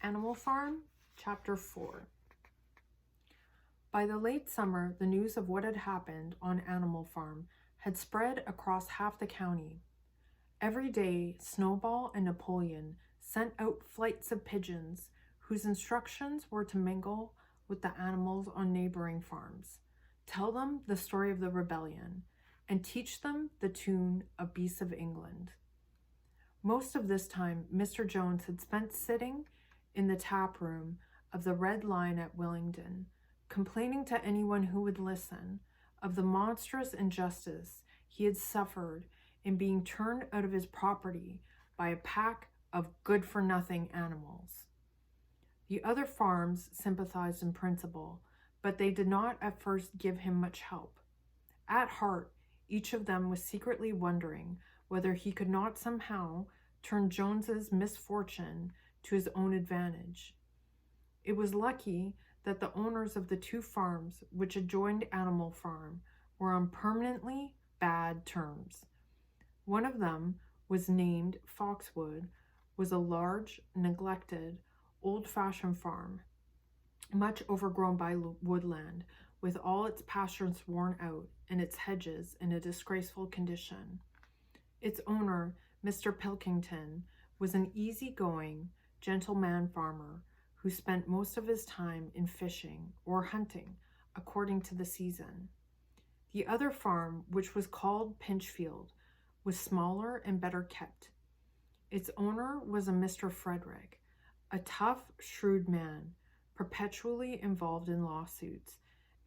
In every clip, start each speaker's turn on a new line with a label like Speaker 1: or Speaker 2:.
Speaker 1: Animal Farm, Chapter 4. By the late summer, the news of what had happened on Animal Farm had spread across half the county. Every day, Snowball and Napoleon sent out flights of pigeons whose instructions were to mingle with the animals on neighboring farms, tell them the story of the rebellion, and teach them the tune of Beasts of England. Most of this time, Mr. Jones had spent sitting in the tap room of the Red Lion at Willingdon, complaining to anyone who would listen of the monstrous injustice he had suffered in being turned out of his property by a pack of good-for-nothing animals. The other farms sympathized in principle, but they did not at first give him much help. At heart, each of them was secretly wondering whether he could not somehow turn Jones's misfortune to his own advantage. It was lucky that the owners of the two farms which adjoined Animal Farm were on permanently bad terms. One of them was named Foxwood, was a large, neglected, old-fashioned farm, much overgrown by woodland, with all its pastures worn out and its hedges in a disgraceful condition. Its owner, Mr. Pilkington, was an easy-going, gentleman farmer who spent most of his time in fishing or hunting, according to the season. The other farm, which was called Pinchfield, was smaller and better kept. Its owner was a Mr. Frederick, a tough, shrewd man, perpetually involved in lawsuits,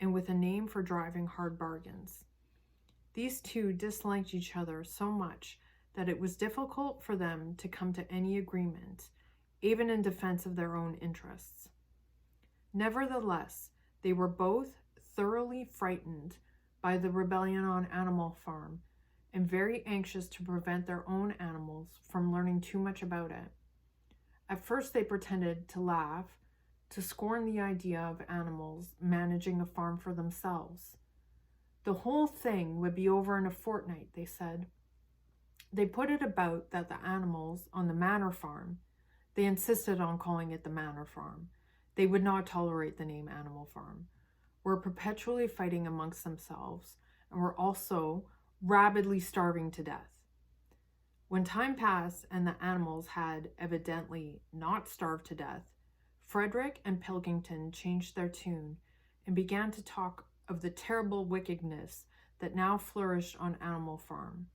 Speaker 1: and with a name for driving hard bargains. These two disliked each other so much that it was difficult for them to come to any agreement, even in defense of their own interests. Nevertheless, they were both thoroughly frightened by the rebellion on Animal Farm and very anxious to prevent their own animals from learning too much about it. At first they pretended to laugh, to scorn the idea of animals managing a farm for themselves. The whole thing would be over in a fortnight, they said. They put it about that the animals on the Manor Farm, they insisted on calling it the Manor Farm, they would not tolerate the name Animal Farm, were perpetually fighting amongst themselves and were also rabidly starving to death. When time passed and the animals had evidently not starved to death, Frederick and Pilkington changed their tune and began to talk of the terrible wickedness that now flourished on Animal Farm.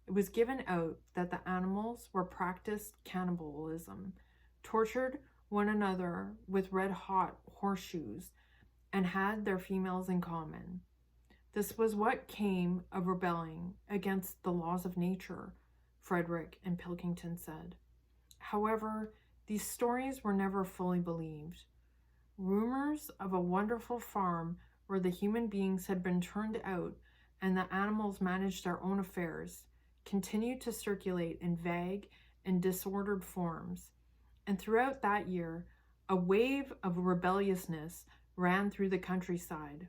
Speaker 1: It was given out that the animals were practiced cannibalism, tortured one another with red-hot horseshoes, and had their females in common. This was what came of rebelling against the laws of nature, Frederick and Pilkington said. However, these stories were never fully believed. Rumors of a wonderful farm where the human beings had been turned out and the animals managed their own affairs continued to circulate in vague and disordered forms, and throughout that year, a wave of rebelliousness ran through the countryside.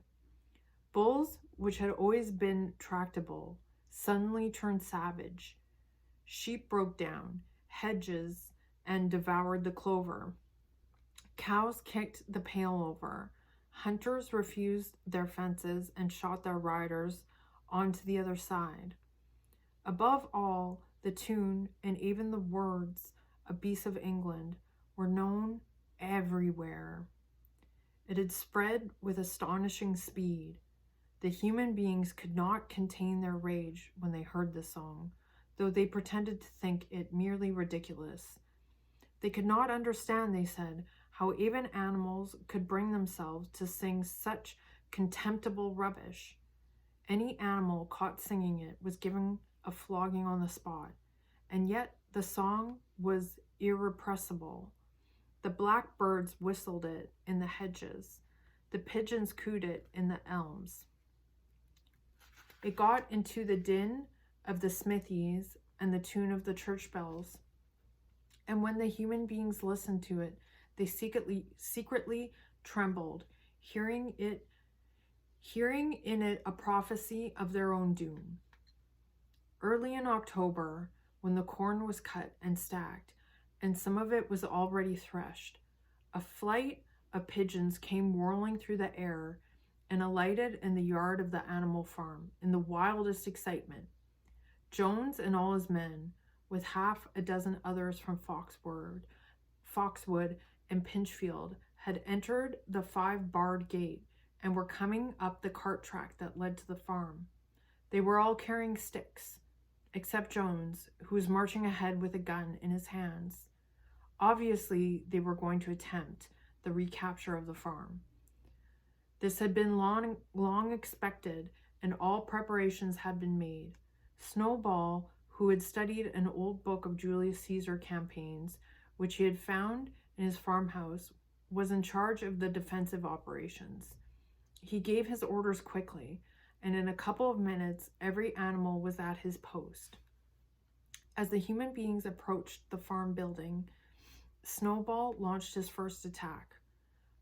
Speaker 1: Bulls, which had always been tractable, suddenly turned savage. Sheep broke down hedges and devoured the clover. Cows kicked the pail over. Hunters refused their fences and shot their riders onto the other side. Above all, the tune and even the words of Beasts of England were known everywhere. It had spread with astonishing speed. The human beings could not contain their rage when they heard the song, though they pretended to think it merely ridiculous. They could not understand, they said, how even animals could bring themselves to sing such contemptible rubbish. Any animal caught singing it was given a flogging on the spot, and yet the song was irrepressible. The blackbirds whistled it in the hedges. The pigeons cooed it in the elms. It got into the din of the smithies and the tune of the church bells. And when the human beings listened to it, they secretly trembled, hearing in it a prophecy of their own doom. Early in October, when the corn was cut and stacked, and some of it was already threshed, A flight of pigeons came whirling through the air and alighted in the yard of the animal farm in the wildest excitement. Jones and all his men, with half a dozen others from Foxwood and Pinchfield, had entered the 5-barred gate and were coming up the cart track that led to the farm. They were all carrying sticks, except Jones, who was marching ahead with a gun in his hands. Obviously, they were going to attempt the recapture of the farm. This had been long expected, and all preparations had been made. Snowball, who had studied an old book of Julius Caesar campaigns, which he had found in his farmhouse, was in charge of the defensive operations. He gave his orders quickly, and in a couple of minutes, every animal was at his post. As the human beings approached the farm building, Snowball launched his first attack.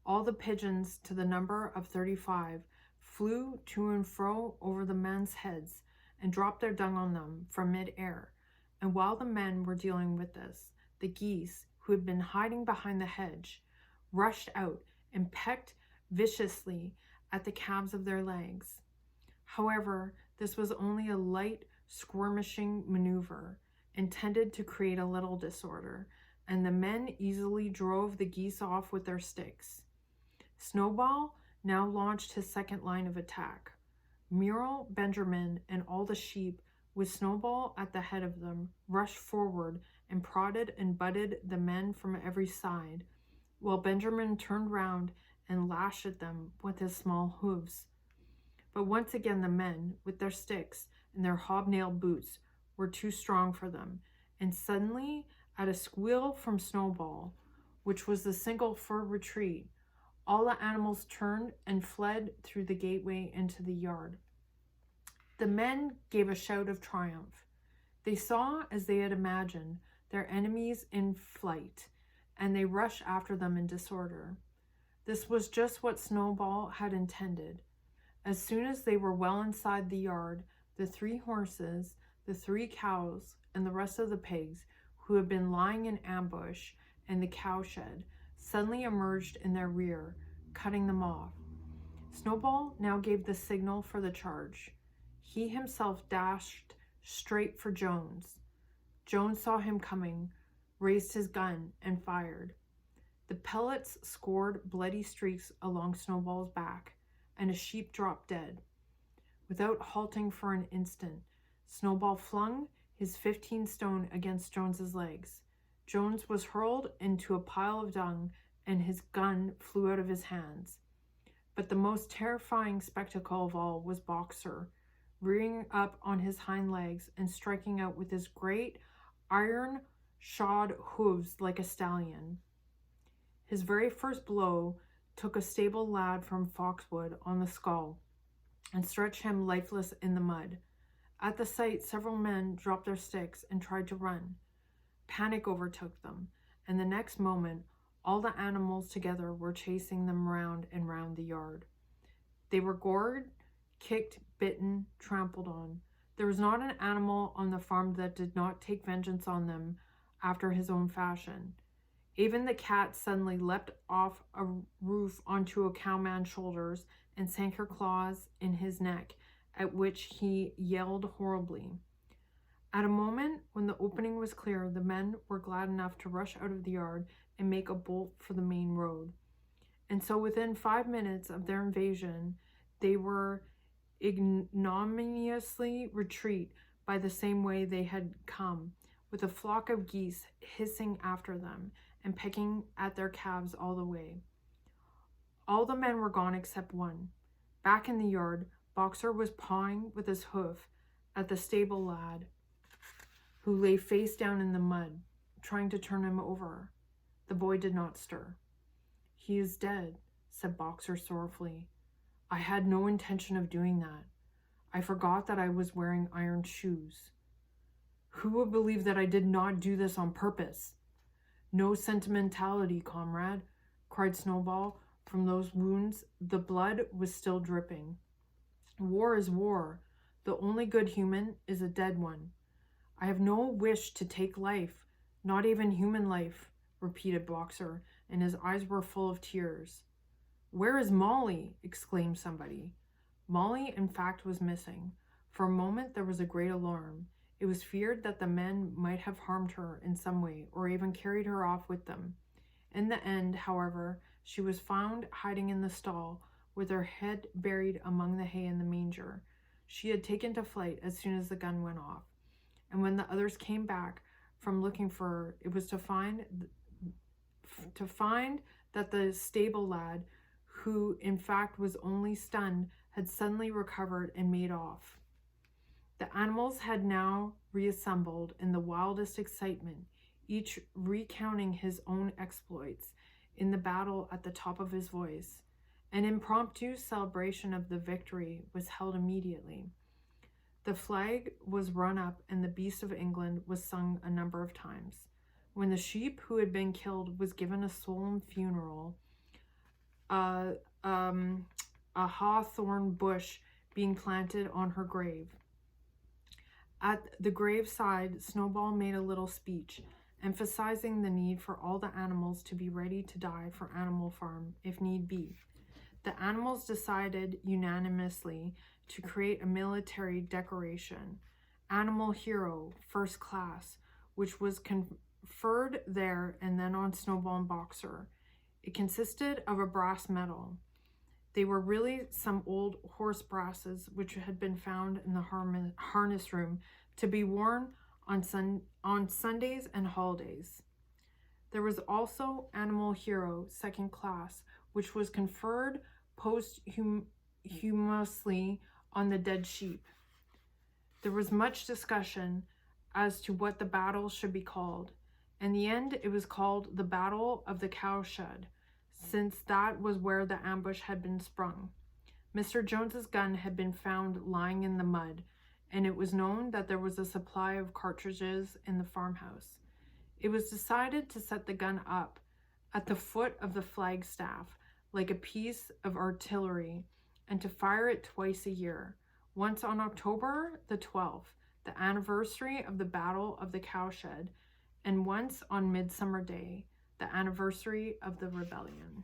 Speaker 1: All the pigeons, to the number of 35, flew to and fro over the men's heads and dropped their dung on them from mid-air. And while the men were dealing with this, the geese, who had been hiding behind the hedge, rushed out and pecked viciously at the calves of their legs. However, this was only a light skirmishing maneuver intended to create a little disorder, and the men easily drove the geese off with their sticks. Snowball now launched his second line of attack. Muriel, Benjamin, and all the sheep, with Snowball at the head of them, rushed forward and prodded and butted the men from every side, while Benjamin turned round and lashed at them with his small hooves. But once again the men, with their sticks and their hobnailed boots, were too strong for them, and suddenly, at a squeal from Snowball, which was the signal for retreat, all the animals turned and fled through the gateway into the yard. The men gave a shout of triumph. They saw, as they had imagined, their enemies in flight, and they rushed after them in disorder. This was just what Snowball had intended. As soon as they were well inside the yard, the 3 horses, the 3 cows, and the rest of the pigs, who had been lying in ambush in the cowshed, suddenly emerged in their rear, cutting them off. Snowball now gave the signal for the charge. He himself dashed straight for Jones. Jones saw him coming, raised his gun, and fired. The pellets scored bloody streaks along Snowball's back, and a sheep dropped dead. Without halting for an instant, Snowball flung his 15-stone against Jones's legs. Jones was hurled into a pile of dung, and his gun flew out of his hands. But the most terrifying spectacle of all was Boxer, rearing up on his hind legs and striking out with his great iron-shod hooves like a stallion. His very first blow took a stable lad from Foxwood on the skull and stretched him lifeless in the mud. At the sight, several men dropped their sticks and tried to run. Panic overtook them, and the next moment, all the animals together were chasing them round and round the yard. They were gored, kicked, bitten, trampled on. There was not an animal on the farm that did not take vengeance on them after his own fashion. Even the cat suddenly leapt off a roof onto a cowman's shoulders and sank her claws in his neck, at which he yelled horribly. At a moment when the opening was clear, the men were glad enough to rush out of the yard and make a bolt for the main road. And so within 5 minutes of their invasion, they were ignominiously retreat by the same way they had come, with a flock of geese hissing after them and pecking at their calves all the way. All the men were gone except one. Back in the yard, Boxer was pawing with his hoof at the stable lad, who lay face down in the mud, trying to turn him over. The boy did not stir. "He is dead," said Boxer sorrowfully. "I had no intention of doing that. I forgot that I was wearing iron shoes. Who would believe that I did not do this on purpose?" "No sentimentality, comrade," cried Snowball. From those wounds, the blood was still dripping. "War is war. The only good human is a dead one. I have no wish to take life, not even human life," repeated Boxer, and his eyes were full of tears. "Where is Molly?" exclaimed somebody. Molly, in fact, was missing. For a moment there was a great alarm. It was feared that the men might have harmed her in some way, or even carried her off with them. In the end, however, she was found hiding in the stall, with her head buried among the hay in the manger. She had taken to flight as soon as the gun went off, and when the others came back from looking for her, it was to find that the stable lad, who in fact was only stunned, had suddenly recovered and made off. The animals had now reassembled in the wildest excitement, each recounting his own exploits in the battle at the top of his voice. An impromptu celebration of the victory was held immediately. The flag was run up and the Beast of England was sung a number of times. When the sheep who had been killed was given a solemn funeral, a hawthorn bush being planted on her grave. At the graveside, Snowball made a little speech, emphasizing the need for all the animals to be ready to die for Animal Farm, if need be. The animals decided unanimously to create a military decoration, Animal Hero, First Class, which was conferred there and then on Snowball and Boxer. It consisted of a brass medal. They were really some old horse brasses which had been found in the harness room to be worn on Sundays and holidays. There was also Animal Hero, Second Class, which was conferred posthumously on the dead sheep. There was much discussion as to what the battle should be called. In the end, it was called the Battle of the Cowshed, since that was where the ambush had been sprung. Mr. Jones's gun had been found lying in the mud, and it was known that there was a supply of cartridges in the farmhouse. It was decided to set the gun up at the foot of the flagstaff, like a piece of artillery, and to fire it twice a year, once on October the 12th, the anniversary of the Battle of the Cowshed, and once on Midsummer Day, the anniversary of the rebellion.